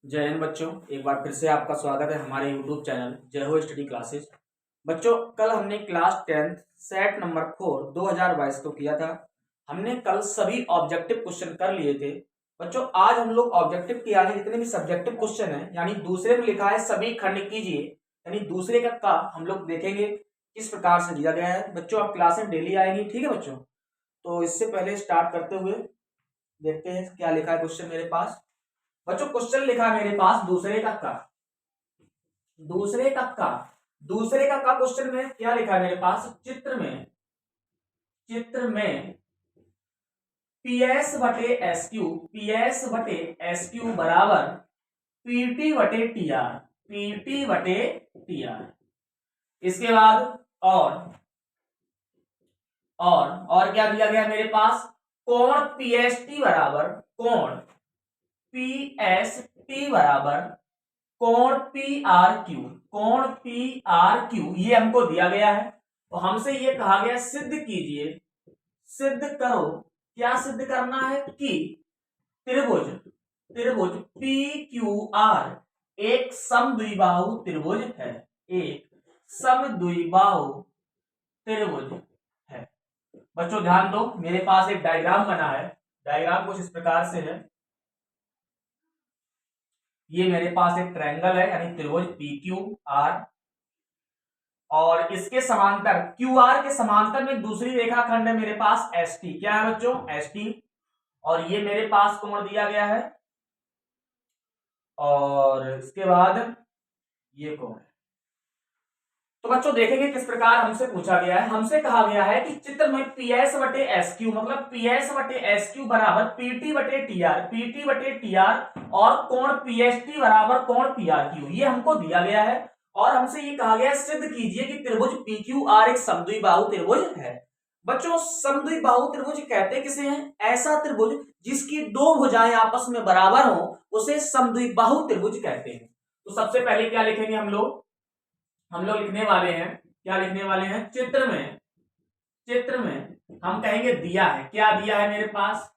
जय हिंद बच्चों। एक बार फिर से आपका स्वागत है हमारे YouTube चैनल जय हो स्टडी क्लासेस। बच्चों, कल हमने क्लास 10 सेट नंबर 4 2022 को किया था। हमने कल सभी ऑब्जेक्टिव क्वेश्चन कर लिए थे। बच्चों, आज हम लोग ऑब्जेक्टिव के आगे जितने भी सब्जेक्टिव क्वेश्चन है, यानी दूसरे में लिखा है सभी खंड कीजिए, यानी दूसरे का हम लोग देखेंगे किस प्रकार से दिया गया है। बच्चों, अब क्लासें डेली आएंगी, ठीक है बच्चों। तो इससे पहले स्टार्ट करते हुए देखते हैं क्या लिखा है क्वेश्चन मेरे पास। बच्चों, क्वेश्चन लिखा है मेरे पास दूसरे का क्वेश्चन में क्या लिखा है मेरे पास। चित्र में पीएस बटे एस क्यू बराबर पीटी बटे टीआर। इसके बाद और क्या दिया गया मेरे पास, कोण पीएसटी बराबर कोण पी आर क्यू ये हमको दिया गया है। तो हमसे ये कहा गया सिद्ध कीजिए, सिद्ध करो। क्या सिद्ध करना है कि त्रिभुज पी क्यू आर एक समद्विबाहु त्रिभुज है, एक समद्विबाहु त्रिभुज है। बच्चों ध्यान दो, मेरे पास एक डायग्राम बना है। डायग्राम कुछ इस प्रकार से है। ये मेरे पास एक ट्रायंगल है, यानी त्रिभुज पी क्यू आर, और इसके समांतर क्यू आर के समांतर में दूसरी रेखाखंड है मेरे पास एस टी। क्या है बच्चों, एस टी। और ये मेरे पास कोण दिया गया है, और इसके बाद ये कोण है। तो बच्चों देखेंगे किस प्रकार हमसे पूछा गया है। हमसे कहा गया है कि चित्र में पीएस बटे एस क्यू मतलब पीएस बटे एस क्यू बराबर पीटी बटे टीआर और कोण पीएसटी बराबर कोण पीआर क्यू, ये हमको दिया गया है। और हमसे ये कहा गया सिद्ध कीजिए कि त्रिभुज पीक्यू आर एक समद्विबाहु त्रिभुज है। बच्चों, समद्विबाहु त्रिभुज कहते किसे हैं, ऐसा त्रिभुज जिसकी दो भुजाएं आपस में बराबर हो उसे समद्विबाहु त्रिभुज कहते हैं। तो सबसे पहले क्या लिखेंगे हम लोग लिखने वाले हैं, क्या लिखने वाले हैं, चित्र में हम कहेंगे दिया है। क्या दिया है मेरे पास,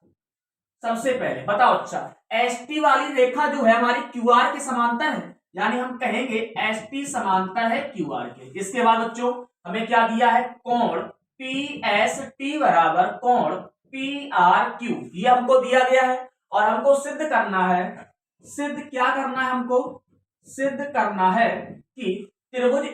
सबसे पहले बताओ। अच्छा, एसटी वाली रेखा जो है हमारी क्यूआर के समांतर है, यानी हम कहेंगे एसटी समांतर है क्यूआर के। इसके बाद बच्चों हमें क्या दिया है, कोण पीएसटी बराबर कोण पीआरक्यू, ये हमको दिया गया है। और हमको सिद्ध करना है, हमको सिद्ध करना है कि त्रिभुज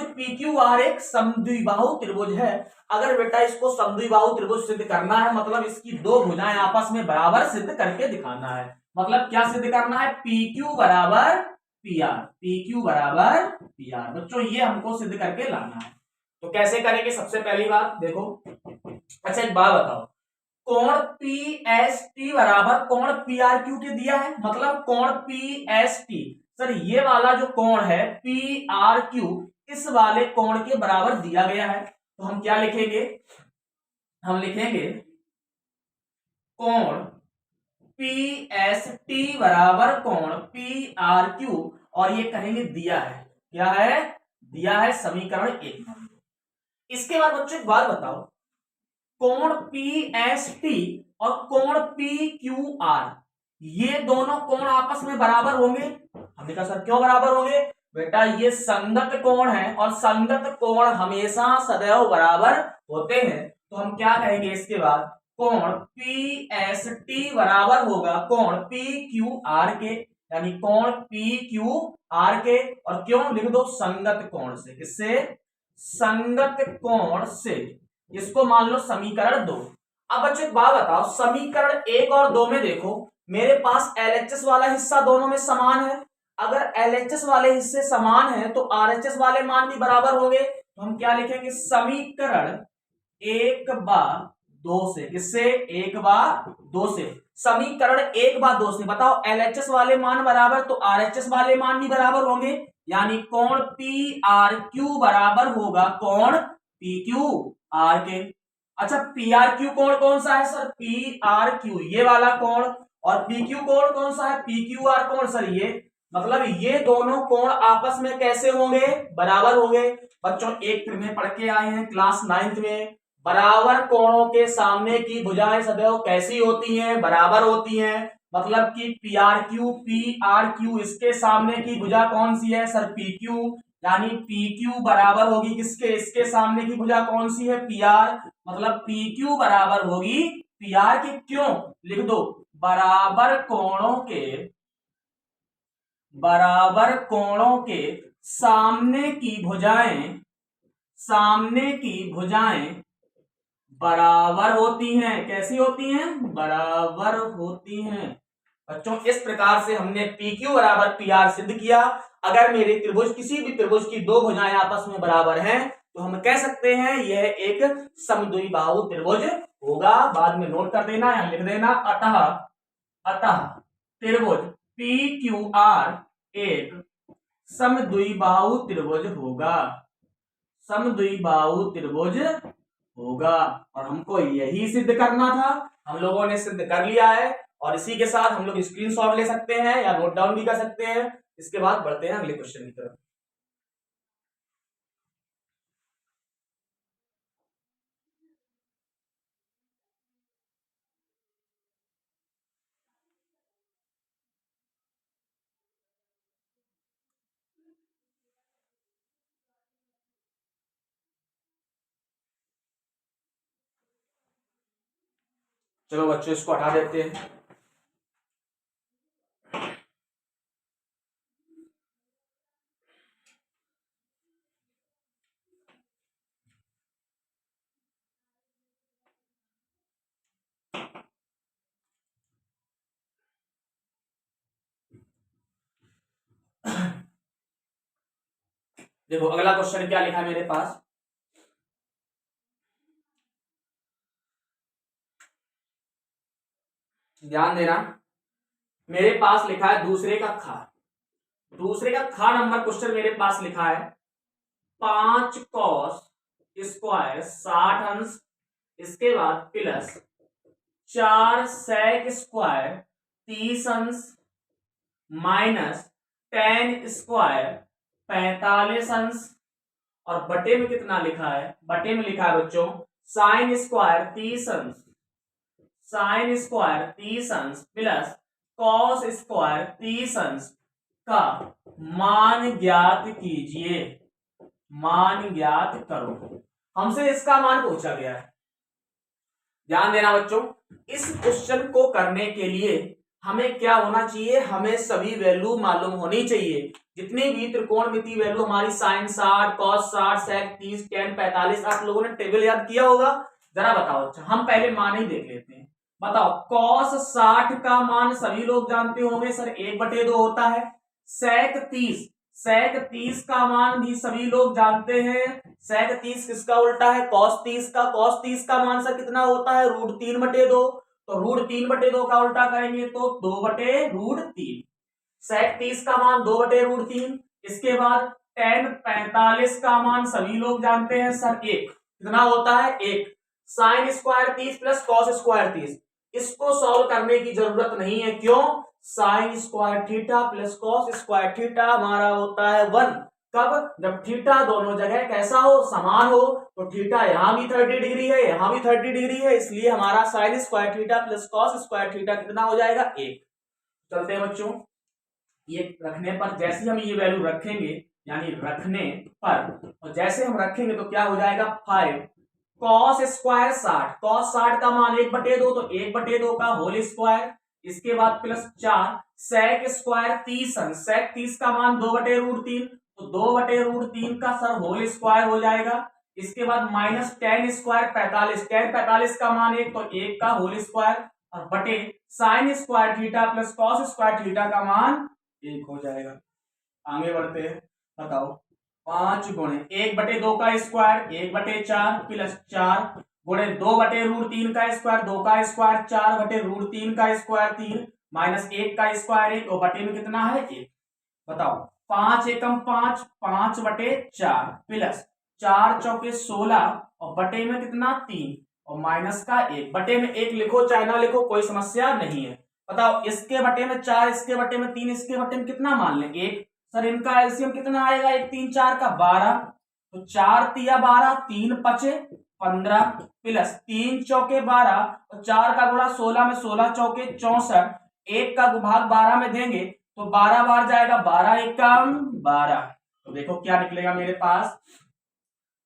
पीक्यूआर एक समद्विबाहु त्रिभुज है। अगर बेटा इसको समद्विबाहु त्रिभुज सिद्ध करना है मतलब इसकी दो भुजाएं आपस में बराबर सिद्ध करके दिखाना है। मतलब क्या सिद्ध करना है, PQ बराबर PR। बच्चों ये हमको सिद्ध करके लाना है। तो कैसे करेंगे, सबसे पहली बात देखो। अच्छा एक बात बताओ, कोण PST बराबर कोण PRQ के दिया है, मतलब कोण PST सर ये वाला जो कोण है PRQ इस वाले कोण के बराबर दिया गया है। तो हम क्या लिखेंगे, हम लिखेंगे कोण PST बराबर कोण PRQ, और ये कहेंगे दिया है। क्या है, दिया है समीकरण 1। इसके बाद बच्चों एक बात बताओ, कोण PST और कोण PQR ये दोनों कोण आपस में बराबर होंगे। हमने कहा सर क्यों बराबर होंगे, बेटा ये संगत कोण है और संगत कोण हमेशा सदैव बराबर होते हैं। तो हम क्या कहेंगे इसके बाद, कोण PST बराबर होगा कोण PQR के, यानी कोण PQR के। और क्यों लिख दो, संगत कोण से। किससे, संगत कोण से। इसको मान लो समीकरण 2। अब बच्चों एक बात बताओ, समीकरण 1 और 2 में देखो मेरे पास LHS वाला हिस्सा दोनों में समान है। अगर LHS वाले हिस्से समान है तो RHS वाले मान भी बराबर होंगे। तो हम क्या लिखेंगे, समीकरण 1/2 से। किससे, 1/2 से। समीकरण 1/2 से बताओ LHS वाले मान बराबर तो RHS वाले मान भी बराबर होंगे, यानी कोण PRQ बराबर होगा कोण PQR के। अच्छा PRQ कोण कौन सा है सर, PRQ ये वाला कोण, और PQ कोण कौन सा है, PQR कोण सर ये। मतलब ये दोनों कोण आपस में कैसे होंगे, बराबर होंगे। बच्चों एक फिर में पढ़ के आए हैं क्लास 9th में, बराबर कोणों के सामने की भुजाएं सदैव कैसी होती हैं, बराबर होती हैं। मतलब कि पी आर क्यू इसके सामने की भुजा कौन सी है सर पी क्यू, यानी पी क्यू बराबर होगी किसके, इसके सामने की भुजा कौन सी है पी आर, मतलब पी क्यू बराबर होगी पी आर की, क्यों लिख दो बराबर कोणों के सामने की भुजाएं बराबर होती हैं, कैसी होती हैं बराबर होती हैं। बच्चों इस प्रकार से हमने PQ बराबर PR सिद्ध किया। अगर मेरे त्रिभुज किसी भी त्रिभुज की दो भुजाएं आपस में बराबर हैं तो हम कह सकते हैं यह एक समद्विबाहु त्रिभुज होगा। बाद में नोट कर देना या लिख देना, अतः त्रिभुज PQR एक समद्विबाहु त्रिभुज होगा, समद्विबाहु त्रिभुज होगा। और हमको यही सिद्ध करना था, हम लोगों ने सिद्ध कर लिया है। और इसी के साथ हम लोग स्क्रीनशॉट ले सकते हैं या नोट डाउन भी कर सकते हैं। इसके बाद बढ़ते हैं अगले क्वेश्चन की तरफ। चलो बच्चों इसको हटा देते हैं। देखो अगला क्वेश्चन क्या लिखा है मेरे पास, ध्यान देना। मेरे पास लिखा है दूसरे का खा नंबर क्वेश्चन मेरे पास लिखा है 5 कॉस स्क्वायर 60 अंश, इसके बाद प्लस 4 सेक स्क्वायर 30 अंश, माइनस 10 स्क्वायर 45 अंश, और बटे में कितना लिखा है, बटे में लिखा है बच्चों साइन स्क्वायर 30 अंश, प्लस कॉस स्क्वायर 30 अंश का मान ज्ञात कीजिए, मान ज्ञात करो। हमसे इसका मान पूछा गया है। ध्यान देना बच्चों, इस क्वेश्चन को करने के लिए हमें क्या होना चाहिए, हमें सभी वैल्यू मालूम होनी चाहिए। जितनी भी त्रिकोणमिति वैल्यू हमारी साइन 60, कॉस 60, सेक 30, tan 45, आप लोगों ने टेबल याद किया होगा। जरा बताओ, अच्छा हम पहले मान ही देख लेते हैं। बताओ कॉस 60 का मान सभी लोग जानते होंगे सर 1/2 होता है। सेक 30 का मान भी सभी लोग जानते हैं। सेक 30 किसका उल्टा है, कॉस 30 का। कॉस 30 का मान सर कितना होता है, √3/2। तो √3/2 का उल्टा करेंगे तो 2/√3। सेक 30 का मान 2/√3। इसके बाद tan 45 का मान सभी लोग जानते हैं सर 1, कितना होता है 1। Sine square 30 plus cos square 30, इसको सॉल्व करने की जरूरत नहीं है, क्यों, sine square theta plus cos square theta हमारा होता है 1। कब, जब थीटा दोनों जगह कैसा हो, समान हो। तो थीटा यहां भी 30 डिग्री है, यहां भी 30 डिग्री है, इसलिए हमारा sine square theta plus cos square theta कितना हो जाएगा 1। चलते हैं बच्चों, ये रखने पर जैसे हम ये वैल्यू रखेंगे, यानी रखने पर, और जैसे हम रखेंगे तो क्या हो जाएगा 5 कॉस स्क्वायर 60, कॉस 60 का मान 1/2, तो 1/2 का होल स्क्वायर। इसके बाद प्लस 4 सेक स्क्वायर 30 अंश, सेक 30 का मान 2/√3, तो 2/√3 का सर होल स्क्वायर हो जाएगा। इसके बाद माइनस tan स्क्वायर 45, tan 45 का मान 1, तो 1 का होल स्क्वायर, और बटे sine square theta plus cos square theta का मान 1 हो जाएगा। आगे बढ़ते हैं, बताओ 5 गुणे 1/2 का स्क्वायर 1/4 प्लस 4 गुणे 2/√3 का स्क्वायर 2 का स्क्वायर 4/√3 का स्क्वायर 3 माइनस 1 का स्क्वायर 1, और बटे में कितना है 1। बताओ 5 एकम 5, 5/4 प्लस 4 चौके 16, और बटे में कितना 3, और माइनस का 1, बटे में 1 लिखो चाहे ना लिखो कोई समस्या नहीं है। बताओ इसके बटे में 4, इसके बटे में 3, इसके बटे में कितना मान लें 1। सर इनका एलसीएम कितना आएगा, 1 3 4 का 12, तो 4 तिया 12, 3 पचे 15 प्लस 3 चौके 12, और 4 का गुणा 16 में 16 चौके 64, 1 का भाग 12 में देंगे तो 12 बार जाएगा, 12 एकम 12। तो देखो क्या निकलेगा मेरे पास,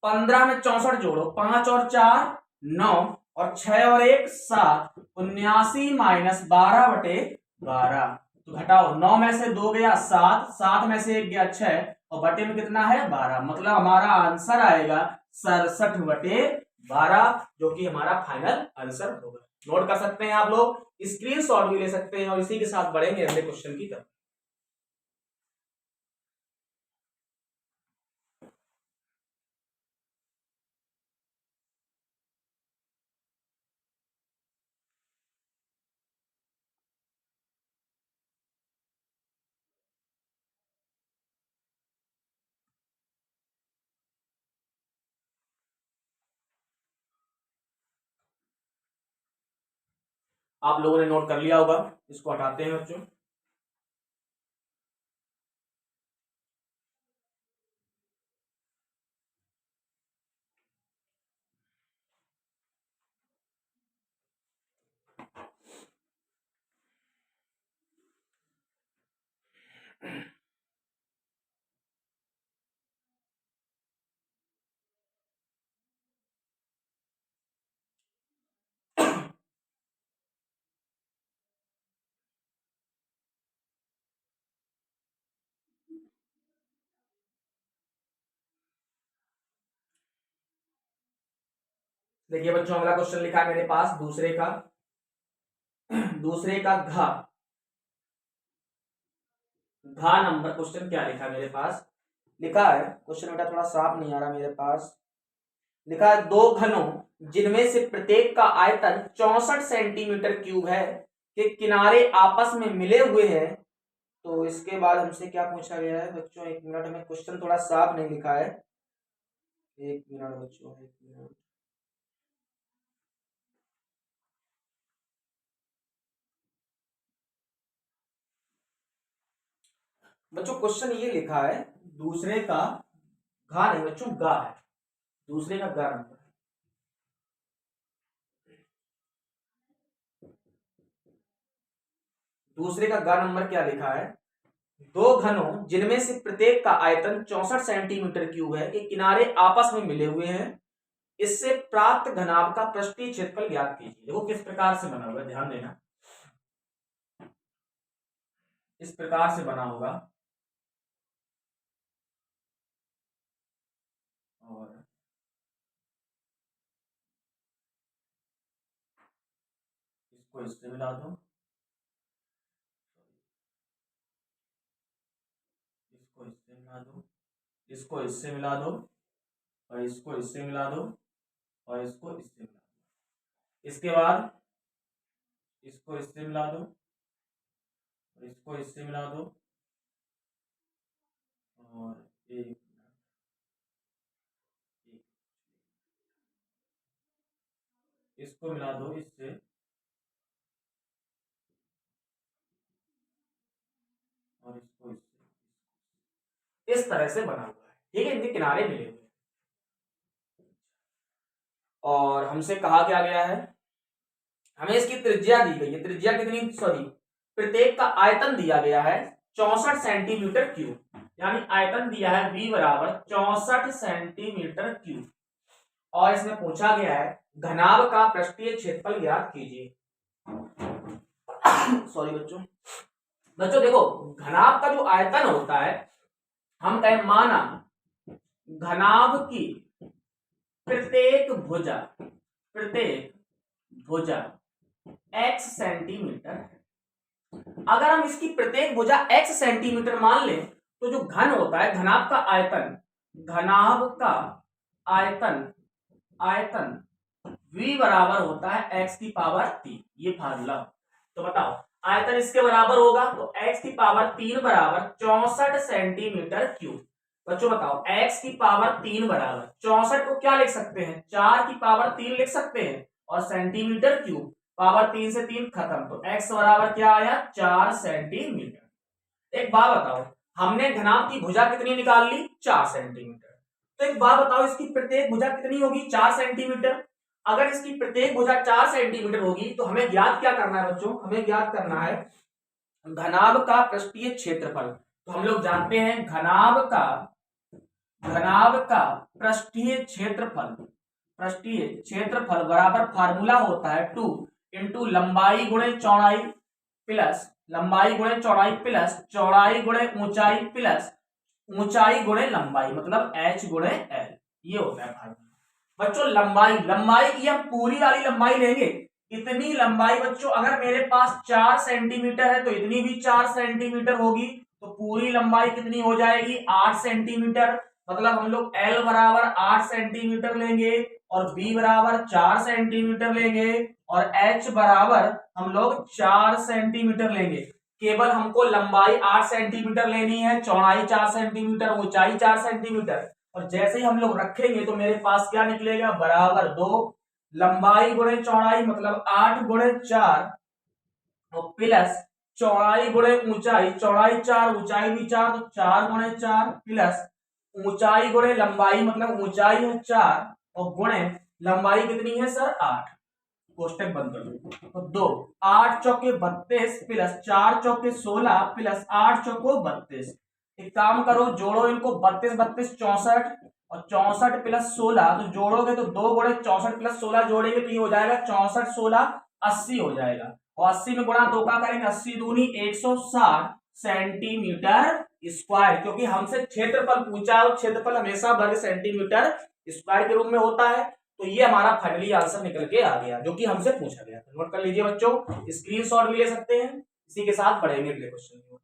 15 में 64 जोड़ो, 5 और 4 9 और 6 और 1 7, 79 माइनस 12/12। तो घटाओ, 9 में से 2 गया 7, 7 में से 1 गया 6 और बटे में कितना है 12, मतलब हमारा आंसर आएगा 67/12, जो कि हमारा फाइनल आंसर होगा। नोट कर सकते हैं आप लोग, स्क्रीनशॉट भी ले सकते हैं और इसी के साथ बढ़ेंगे अगले क्वेश्चन की तरफ। आप लोगों ने नोट कर लिया होगा, इसको हटाते हैं बच्चों। देखिए बच्चों, अगला क्वेश्चन लिखा है मेरे पास दूसरे का घा नंबर। क्वेश्चन क्या लिखा है मेरे पास, लिखा है क्वेश्चन बेटा थोड़ा साफ नहीं आ रहा मेरे पास। लिखा है दो घनों जिनमें से प्रत्येक का आयतन 64 सेंटीमीटर क्यूब है के किनारे आपस में मिले हुए हैं। तो इसके बाद हमसे क्या पूछा गया है बच्चों, एक मिनट, हमें क्वेश्चन थोड़ा साफ नहीं लिखा है, एक मिनट बच्चों, एक मिनट। बच्चों क्वेश्चन ये लिखा है दूसरे का घा नहीं बच्चों, गा है, दूसरे का गा नंबर। दूसरे का गा नंबर क्या लिखा है, दो घनों जिनमें से प्रत्येक का आयतन 64 सेंटीमीटर क्यूब है के किनारे आपस में मिले हुए हैं, इससे प्राप्त घनाभ का पृष्ठीय क्षेत्रफल ज्ञात कीजिए। देखो किस प्रकार से बना हुआ है, ध्यान देना, इस प्रकार से बना होगा और इसको इससे मिला दो, इसको इससे मिला दो, इसको इससे मिला दो और इसको इससे मिला दो और इसको इससे मिला दो। इसके बाद इसको इससे मिला दो और इसको इससे मिला दो और एक इसको मिला दो इससे और इसको इससे, इस तरह से बना हुआ है, ठीक है, इनके किनारे मिले हुए हैं। और हमसे कहा क्या गया है, हमें इसकी त्रिज्या दी गई है, त्रिज्या कितनी, सॉरी प्रत्येक का आयतन दिया गया है 64 सेंटीमीटर क्यूब, यानी आयतन दिया है V बराबर 64 सेंटीमीटर क्यूब, और इसमें पूछा गया है घनाभ का पृष्ठीय क्षेत्रफल ज्ञात कीजिए। सॉरी बच्चों, बच्चों देखो घनाभ का जो आयतन होता है, हम कहें माना घनाभ की प्रत्येक भुजा x सेंटीमीटर है। अगर हम इसकी प्रत्येक भुजा x सेंटीमीटर मान लें तो जो घन होता है, घनाभ का आयतन, घनाभ का आयतन v बराबर होता है x की पावर 3, ये फार्मूला। तो बताओ आयतन इसके बराबर होगा तो x की पावर 3 बराबर 64 सेंटीमीटर क्यूब। बच्चों बताओ x की पावर 3 बराबर 64 को क्या लिख सकते हैं, 4 की पावर 3 लिख सकते हैं, और सेंटीमीटर क्यूब पावर 3 से 3 खत्म, तो x बराबर क्या आया 4 सेंटीमीटर। एक बात बताओ, हमने घनाभ की भुजा कितनी निकाल ली 4 सेंटीमीटर, तो एक बात बताओ इसकी प्रत्येक भुजा कितनी होगी 4 सेंटीमीटर। अगर इसकी प्रत्येक भुजा 4 सेंटीमीटर होगी तो हमें ज्ञात क्या करना है बच्चों, हमें ज्ञात करना है घनाभ का पृष्ठीय क्षेत्रफल, तो हम लोग जानते हैं घनाभ का पृष्ठीय क्षेत्रफल बराबर फार्मूला होता है 2 इंटू लंबाई गुणे चौड़ाई प्लस चौड़ाई गुणे ऊंचाई प्लस ऊंचाई गुणे लंबाई, मतलब h गुणे l, ये होता है फार्मूला। बच्चों लंबाई की हम पूरी वाली लंबाई लेंगे, इतनी लंबाई बच्चों अगर मेरे पास 4 सेंटीमीटर है तो इतनी भी 4 सेंटीमीटर होगी, तो पूरी लंबाई कितनी हो जाएगी 8 सेंटीमीटर, मतलब हम लोग L बराबर 8 सेंटीमीटर लेंगे और B बराबर 4 सेंटीमीटर लेंगे और H बराबर हम लोग 4 सेंटीमीटर लेंगे। केवल हमको लंबाई 8 सेंटीमीटर लेनी है, चौड़ाई 4 सेंटीमीटर, ऊंचाई 4 सेंटीमीटर, और जैसे ही हम लोग रखेंगे तो मेरे पास क्या निकलेगा बराबर 2 लंबाई गुणे चौड़ाई मतलब 8 गुणे 4 और प्लस चौड़ाई गुणे ऊंचाई, चौड़ाई 4 ऊंचाई भी 4 तो 4 गुणे 4 प्लस ऊंचाई गुणे लंबाई मतलब ऊंचाई है 4 और गुणे लंबाई कितनी है सर 8, कोष्टक बंद कर दो तो 2 8 चौके 32 प्लस 4 चौके 16 प्लस 8 चौको 32। एक काम करो जोड़ो इनको 32 32 64 और 64 प्लस 16 तो जोड़ोगे तो 2 गुणे 64 प्लस 16 जोड़ेंगे तो ये हो जाएगा 64 16 80 हो जाएगा और 80 में गुणा 2 का करेंगे 80 दूनी 160 सेंटीमीटर स्क्वायर, क्योंकि हमसे क्षेत्रफल पूछा और क्षेत्रफल हमेशा वर्ग सेंटीमीटर स्क्वायर के रूप में होता है। तो ये हमारा फाइनली आंसर निकल के आ गया जो कि हमसे पूछा गया था। नोट कर लीजिए बच्चों, स्क्रीनशॉट भी ले सकते हैं। इसी के साथ पढ़ेंगे अगले क्वेश्चन को।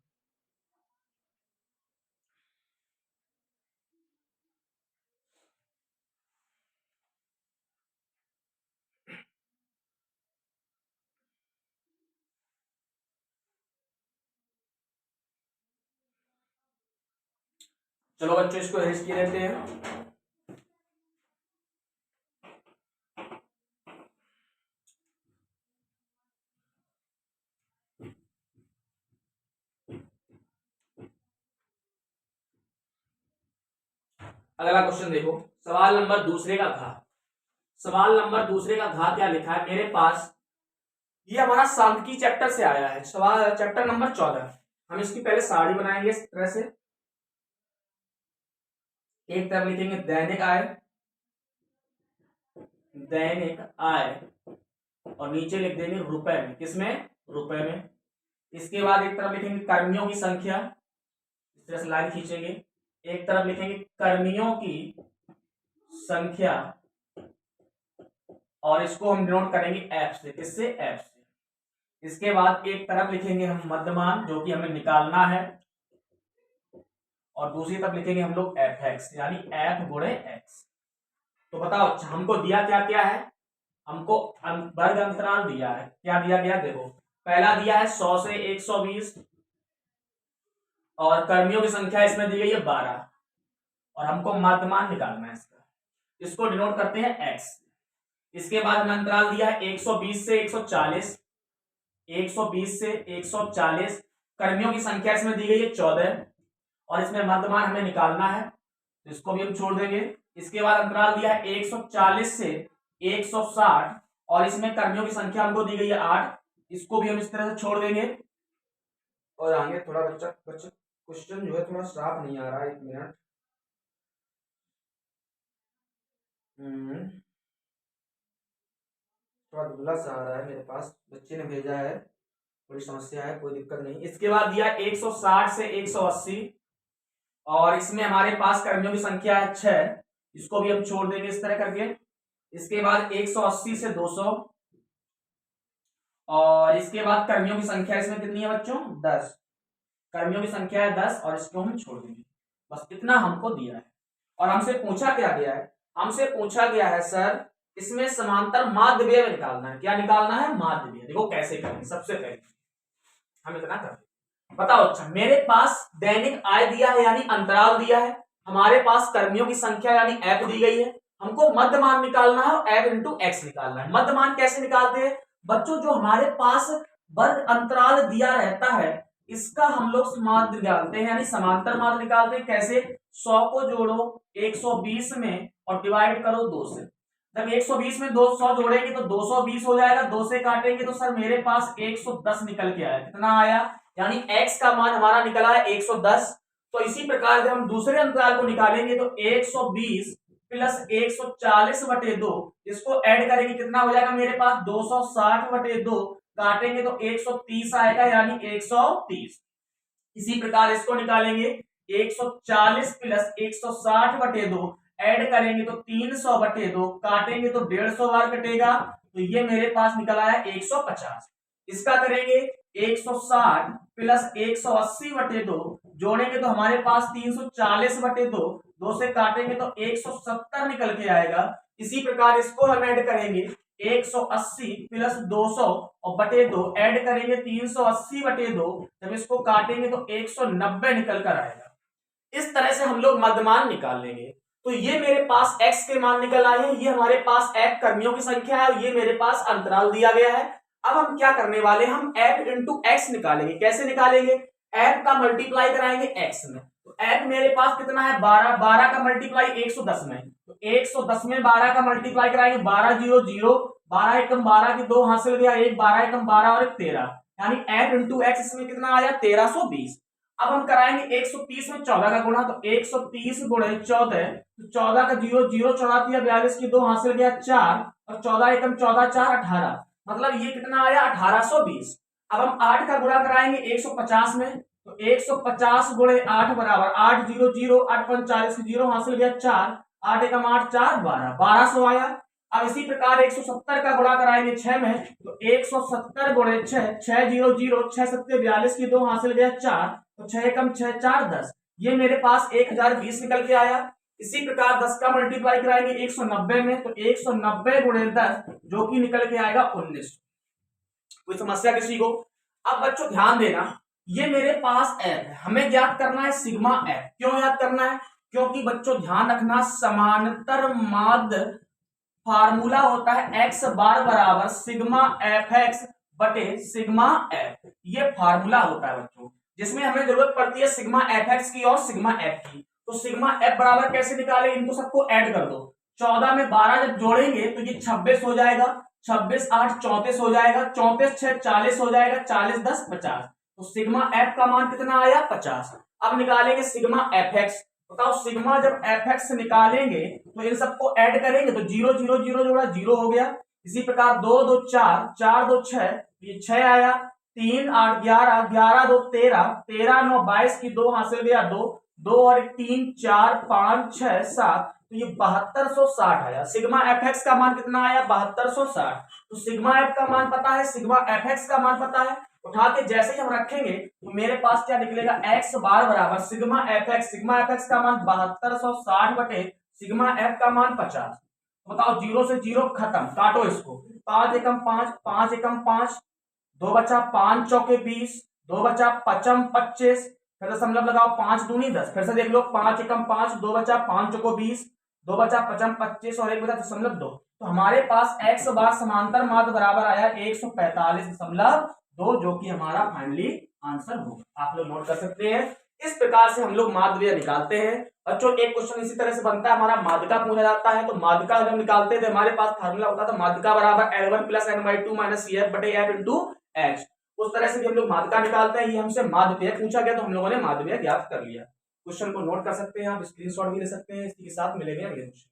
चलो बच्चों इसको एरेस्ट किए रहते हैं। अगला क्वेश्चन देखो, सवाल नंबर दूसरे का घात। सवाल नंबर दूसरे का घात क्या लिखा है मेरे पास, ये हमारा सांख्यिकी चैप्टर से आया है, सवाल चैप्टर नंबर 14। हम इसकी पहले सारणी बनाएंगे इस तरह से, एक तरफ लिखेंगे दैनिक आय और नीचे लिख देंगे रुपए में, किसमें रुपए में। इसके बाद एक तरफ लिखेंगे कर्मियों की संख्या, इस तरह से लाइन खींचेंगे, एक तरफ लिखेंगे कर्मियों की संख्या और इसको हम डिनोट करेंगे एफ से, किससे एफ से। इसके बाद एक तरफ लिखेंगे हम मध्यमान जो कि हमें निकालना है और दूसरी तरफ लिखेंगे हम लोग एफ एक्स यानी एफ गुणे एक्स। तो बताओ अच्छा हमको दिया क्या क्या है, हमको वर्ग अंतराल दिया है, क्या दिया गया देखो, पहला दिया है 100 से 120 और कर्मियों की संख्या इसमें दी गई है 12 और हमको मध्यमान निकालना है इसका, इसको डिनोट करते हैं x। इसके बाद हमें अंतराल दिया है 120 से 140, 120 से 140, कर्मियों की संख्या इसमें दी गई है 14 और इसमें मध्यमान हमें निकालना है तो इसको भी हम छोड़ देंगे। इसके बाद अंतराल दिया है 140 से 160 और इसमें कर्मियों की संख्या हमको दी गई है 8, इसको भी हम इस तरह से छोड़ देंगे। और आगे थोड़ा बच्चा क्वेश्चन जो है थोड़ा साफ नहीं आ रहा है, 1 मिनट। थोड़ा धुंधला सा आ रहा है मेरे पास, बच्चे ने भेजा है, थोड़ी समस्या है, कोई दिक्कत नहीं। इसके बाद दिया 160 से 180 और इसमें हमारे पास कर्मियों की संख्या है 6, इसको भी हम छोड़ देंगे इस तरह करके। इसके बाद 180 से 200 और इसके बाद कर्मियों की संख्या इसमें कितनी है बच्चों 10, कर्मियों की संख्या है 10 और इसको हम छोड़ देंगे। बस इतना हमको दिया है और हमसे पूछा क्या गया है, हमसे पूछा गया है सर इसमें समांतर माध्य व्यय निकालना है। क्या निकालना है माध्य व्यय। देखो कैसे करेंगे, सबसे पहले हम इतना करते बताओ अच्छा मेरे पास दैनिक आय दिया है यानी अंतराल दिया है, हमारे पास कर्मियों की संख्या यानी एफ दी गई है, हमको मध्यमान निकालना है और एफ इंटू एक्स निकालना है। मध्यमान कैसे निकालते हैं बच्चों, जो हमारे पास वर्ग अंतराल दिया रहता है इसका हम लोग माध्य निकालते हैं यानी समांतर माध्य निकालते हैं। कैसे, 100 को जोड़ो 120 में और डिवाइड करो 2 से। जब 120 में 200 जोड़ेंगे तो 220 हो जाएगा, 2 से काटेंगे तो सर मेरे पास 110 निकल के आया। कितना आया? यानी x का मान हमारा निकला है 110। तो इसी प्रकार से हम दूसरे अंतराल को निकालेंगे तो 120 प्लस 140 बटे 2, इसको ऐड करेंगे कितना हो जाएगा मेरे पास 260 बटे 2, काटेंगे तो 130 आएगा यानी 130। इसी प्रकार इसको निकालेंगे 140 प्लस 160 बटे 2, ऐड करेंगे तो 300 बटे 2, काटेंगे तो 150 बार कटेगा, तो ये मेरे पास निकल आया 150। इसका करेंगे 160 प्लस 180 बटे 2, जोड़ेंगे तो हमारे पास 340 बटे 2, 2 से काटेंगे तो 170 निकल के आएगा। इसी प्रकार इसको हम ऐड करेंगे 180 प्लस 200 और बटे 2, ऐड करेंगे 380 बटे 2, जब इसको काटेंगे तो 190 निकल कर आएगा। इस तरह से हम लोग मध्यमान निकाल लेंगे। तो ये मेरे पास x के मान निकल आए हैं, ये हमारे पास f कर्मियों की संख्या है और ये मेरे पास अंतराल दिया गया है। अब हम क्या करने वाले, हम f इंटू एक्स निकालेंगे। कैसे निकालेंगे? f का मल्टीप्लाई कराएंगे x में, तो f मेरे पास कितना है 12, 12 का मल्टीप्लाई 110 में, तो 110 में 12 का मल्टीप्लाई कराएंगे 12 0 0, 12 एकम 12 की 2 हासिल गया, एक 12 एकम 12 और एक 13, यानी f इंटू एक्स इसमें कितना आया 1320। अब हम कराएंगे 130 में 14 का गुणा, तो 130 गुणे 14, तो 14 का 0 0 14 42 की 2 हासिल गया 4 और 14 एकम 14 4 18, मतलब ये कितना आया 1820। अब हम 8 का गुणा कराएंगे 150 में, तो 150 गुणे 8 बराबर 8 0 0 8 45 की 0 हासिल गया 4, 8 एकम 8 4 12, 1200 आया। अब इसी प्रकार 170 का गुणा कराएंगे 6 में, तो 170 गुणे 6, 6 0 0 6 7 42 की 2 हासिल गया 4, तो 6 एकम 6 4 10, ये मेरे पास 1020 निकल के आया। इसी प्रकार 10 का मल्टीप्लाई कराएंगे 190 में, तो 190 गुणे 10 जो कि निकल के आएगा 19। कोई समस्या किसी को? अब बच्चों ध्यान देना, ये मेरे पास एफ है, हमें ज्ञात करना है सिग्मा एफ। क्यों याद करना है? क्योंकि बच्चों ध्यान रखना, समांतर माध्य फार्मूला होता है एक्स बार बराबर सिग्मा एफ एक्स बटे सिग्मा एफ। ये फार्मूला होता है बच्चों, जिसमें हमें जरूरत पड़ती है सिग्मा एफ एक्स की और सिग्मा एफ की। तो सिग्मा एफ बराबर कैसे निकाले, इनको सबको ऐड कर दो। 14 में 12 जब जोड़ेंगे तो ये 26 हो जाएगा, 26 8 34 हो जाएगा, 34 6 40 हो जाएगा, 40 10 50, तो सिग्मा एफ का मान कितना आया 50। अब निकालेंगे सिग्मा एफ एक्स। बताओ सिग्मा जब एफ एक्स निकालेंगे तो इन सबको ऐड करेंगे तो 0 0 0 जोड़ा 0 हो गया। इसी प्रकार 2 2 4 4 2 6, ये 6 आया, 3 8 11 11 2 13 13 9 22 की 2 हासिल गया 2 2 और 3 4 5 6 7, तो ये 7260 आया। सिग्मा एफ एक्स का मान कितना आया 7260। तो सिग्मा एफ का मान पता है, सिग्मा एफ एक्स का मान पता है, उठा के जैसे ही हम रखेंगे तो मेरे पास क्या निकलेगा एक्स बार बराबर sigma F x. Sigma F x का मान 7260 बटे सिग्मा एफ का मान 50। बताओ 0 से 0 खत्म, काटो इसको, 5 एकम 5 5 एकम 5, 2 बचा 5 चौके 20, 2 बचा 5 25, फिर दशमलव लगाओ 5 दूनी 10, फिर से देख लो 5 एकम 5, 2 बचा 5 चौको 20, 2 बचा 5 25 और 1 बचा 0.2, तो हमारे पास एक्स बार समांतर माध्य बराबर आया 145.2, जो कि हमारा फाइनली आंसर होगा। आप लोग नोट कर सकते हैं। इस प्रकार से हम लोग माध्य निकालते हैं। बच्चों एक क्वेश्चन इसी तरह से बनता है, हमारा माध्यिका पूछा जाता है, तो माध्यिका जब निकालते थे हमारे पास फार्मूला होता था माध्यिका बराबर L1 + N/2 - CF बटे F × H। उस तरह से भी हम लोग माध्यिका निकालते हैं। ये हमसे माध्यव्यय पूछा गया तो हम लोगों ने माध्यव्यय ज्ञात कर लिया। क्वेश्चन को नोट कर सकते हैं, आप स्क्रीनशॉट भी ले सकते हैं। इसी के साथ मिलेंगे अगले क्वेश्चन।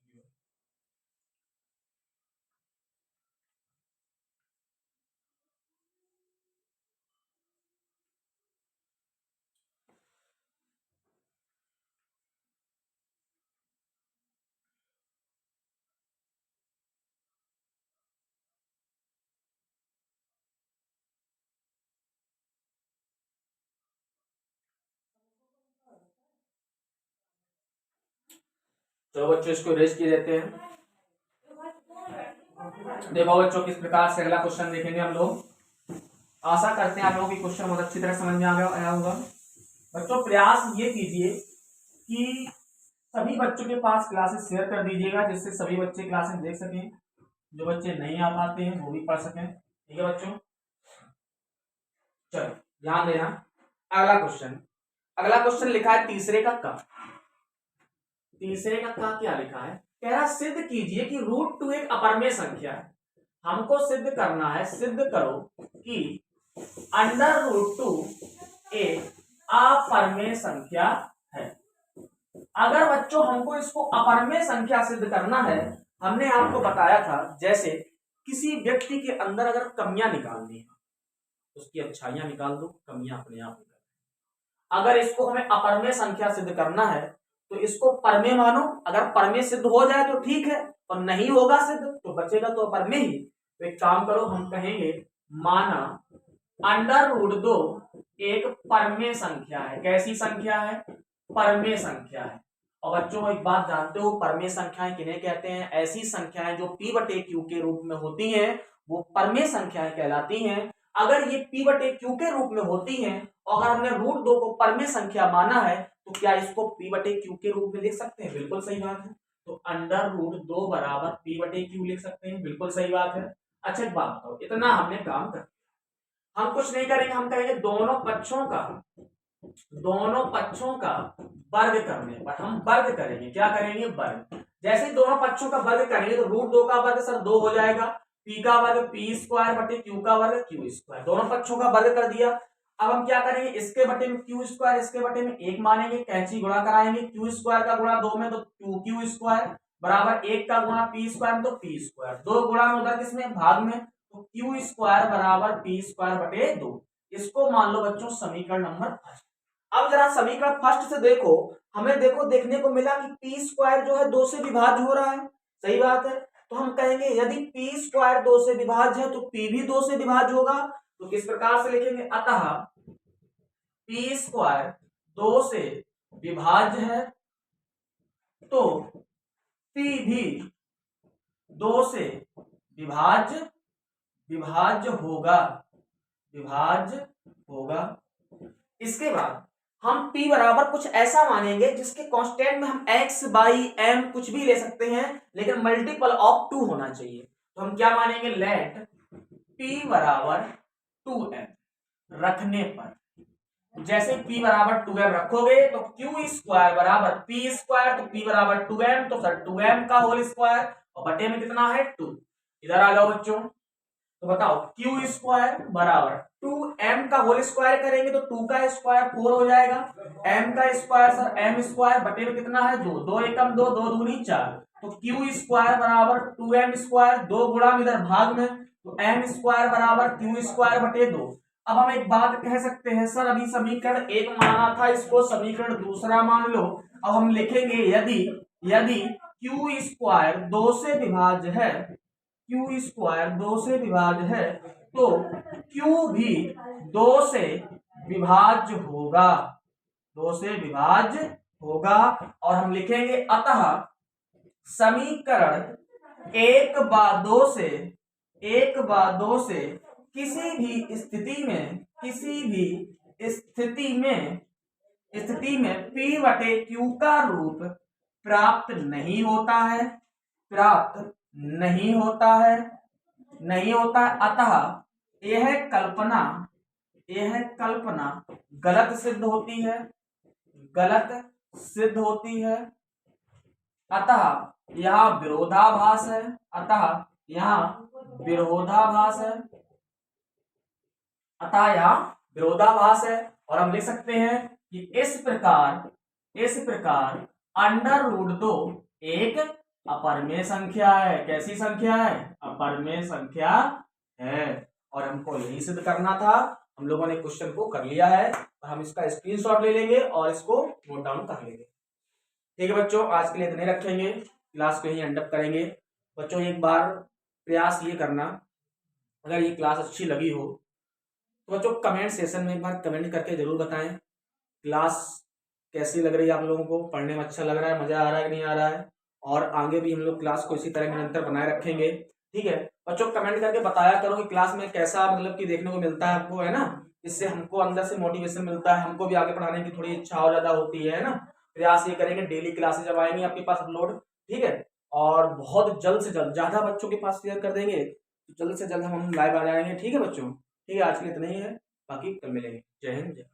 तो बच्चों इसको रेज किए देते हैं। देखो बच्चों किस प्रकार से अगला क्वेश्चन देखेंगे हम लोग। आशा करते हैं आप लोगों की क्वेश्चन बहुत अच्छी तरह समझ में आया होगा। बच्चों प्रयास ये कीजिए कि सभी बच्चों के पास क्लासेस शेयर कर दीजिएगा, जिससे सभी बच्चे क्लासेस देख सकें। जो बच्चे नहीं आ पाते हैं वो भी पढ़ सकें। ठीक है बच्चों, चलो ध्यान देना। अगला क्वेश्चन लिखा है तीसरे का क। तीसरे का क्या लिखा है, कह रहा सिद्ध कीजिए कि √2 एक अपरमेय संख्या है। हमको सिद्ध करना है, सिद्ध करो कि √2 एक अपरमेय संख्या है। अगर बच्चों हमको इसको अपरमेय संख्या सिद्ध करना है, हमने आपको बताया था जैसे किसी व्यक्ति के अंदर अगर कमियां निकालनी है, उसकी अच्छाइयां निकाल दो, कमियां अपने आप निकाल। अगर इसको हमें अपरमेय संख्या सिद्ध करना है तो इसको परमेय मानो, अगर परमेय सिद्ध हो जाए तो ठीक है, और नहीं होगा सिद्ध तो बचेगा तो अपरमेय ही। तो एक काम करो, हम कहेंगे माना √2 एक परमेय संख्या है। कैसी संख्या है? परमेय संख्या है। और बच्चों एक बात जानते हो, परमेय संख्याएं किन्हें कहते हैं? ऐसी संख्याएं जो p/q के रूप में होती हैं वो परमेय संख्याएं कहलाती हैं। अगर ये p/q के रूप में होती हैं और अगर हमने √2 को परमेय संख्या माना है तो क्या इसको p/q के रूप में लिख सकते हैं? बिल्कुल सही बात है। तो √2 बराबर p/q लिख सकते हैं, बिल्कुल सही बात है। अच्छा एक बात बताओ, इतना हमने काम कर, हम कुछ नहीं करेंगे, हम कहेंगे दोनों पक्षों का वर्ग करने पर हम वर्ग करेंगे। क्या करेंगे? वर्ग। जैसे ही दोनों पक्षों का वर्ग करेंगे तो √2 का वर्ग सर 2 हो जाएगा, p का वर्ग p² / q का वर्ग q²। दोनों पक्षों का वर्ग कर दिया। अब हम क्या करेंगे? इसके बटे में q², इसके बटे में 1 मानेंगे, कैंची गुणा कराएंगे, q² का गुणा 2 में तो 2q² बराबर 1 का गुणा p² में तो p², 2 गुणा में उधर किसमें? भाग में, तो q² बराबर p²/2। इसको मान लो बच्चों समीकरण नंबर फर्स्ट। अब जरा समीकरण फर्स्ट से देखो, हमें देखने को मिला कि p² जो है 2 से विभाज्य हो रहा है। सही बात है। तो हम कहेंगे यदि p² 2 से विभाज्य है तो p भी 2 से विभाज्य होगा। तो किस प्रकार से लिखेंगे? अतः p² 2 से विभाज्य है तो p भी 2 से विभाज्य होगा। इसके बाद हम p बराबर कुछ ऐसा मानेंगे जिसके कांस्टेंट में हम x/m कुछ भी ले सकते हैं, लेकिन मल्टीपल ऑफ 2 होना चाहिए। तो हम क्या मानेंगे? लेट p बराबर 2m रखने पर, जैसे p बराबर 2m रखोगे तो q² बराबर p², तो p बराबर 2m, तो सर 2m का होल स्क्वायर और बटे में कितना है? 2। इधर आ जाओ बच्चों, तो बताओ q² बराबर 2m का होल स्क्वायर करेंगे तो 2 का स्क्वायर 4 हो जाएगा, m का स्क्वायर सर m² बटे में कितना है? 2, 2 एकम 2, 2 दूनी 4, तो q² बराबर 2m², 2 गुणा में इधर भाग में, तो m² बराबर q²/2। अब हम एक बात कह सकते हैं, सर अभी समीकरण 1 माना था, इसको समीकरण दूसरा मान लो। अब हम लिखेंगे यदि q² 2 से विभाज्य है, q² 2 से विभाज्य है तो q भी 2 से विभाज्य होगा, 2 से विभाज्य होगा। और हम लिखेंगे अतः समीकरण 1/2 से किसी भी स्थिति में p/q का रूप प्राप्त नहीं होता है। अतः यह कल्पना गलत सिद्ध होती है। अतः यहाँ विरोधाभास है। और हम लिख सकते हैं कि इस प्रकार √2 एक अपरमेय संख्या है। कैसी संख्या है? अपरमेय संख्या है। और हमको यही सिद्ध करना था। हम लोगों ने क्वेश्चन को कर लिया है और हम इसका स्क्रीनशॉट ले लेंगे और इसको नोट डाउन कर लेंगे। ठीक है बच्चों, आज के लिए इतने रखेंगे, क्लास को यही एंड अप करेंगे। बच्चों एक बार प्रयास ये करना, अगर ये क्लास अच्छी लगी हो तो बच्चों कमेंट सेशन में एक बार कमेंट करके जरूर बताएं क्लास कैसी लग रही है, आप लोगों को पढ़ने में अच्छा लग रहा है, मजा आ रहा है कि नहीं आ रहा है। और आगे भी हम लोग क्लास को इसी तरह निरंतर बनाए रखेंगे। ठीक है बच्चों, कमेंट करके बताया करो कि क्लास में कैसा मतलब कि देखने को मिलता है आपको, है ना। इससे हमको अंदर से मोटिवेशन मिलता है, हमको भी आगे पढ़ाने की थोड़ी इच्छा और ज्यादा होती है ना। प्रयास ये करेंगे डेली क्लासेज जब आएंगी आपके पास अपलोड, ठीक है। और बहुत जल्द से जल्द ज्यादा बच्चों के पास शेयर कर देंगे तो जल्द से जल्द हम लाइव आ जाएंगे। ठीक है बच्चों, ठीक है, आज के लिए इतना ही है, बाकी कल मिलेंगे। जय हिंद, जय